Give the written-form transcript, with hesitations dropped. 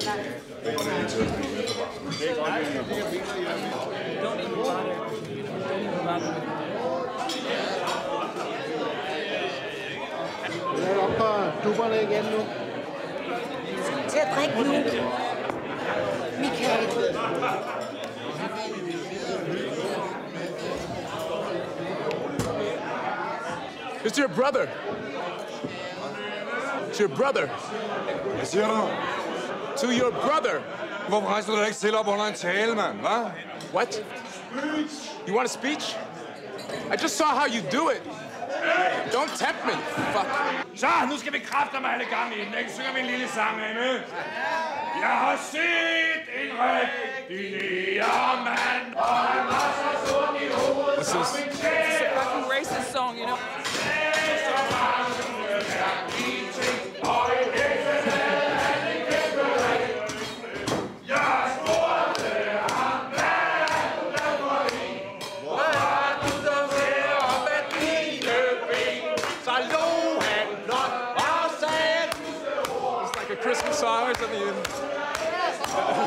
Jeg er oppe på dupperne igen nu. Til at drikke nu. Michael. It's your brother. It's your brother. Hvad siger du? To your brother. Hvorfor rejser du ikke stille op under en tale, mand? Hvad? What? You want a speech? I just saw how you do it. Don't tempt me. Fuck. Så, nu skal vi kraftedeme alle gang i den, ikke? Synger vi en lille sang, er I med? Jeg har set en rigtig nærmand, og han var så sund i hovedet. What's this? It's a fucking racist song, you know? Christmas song or something.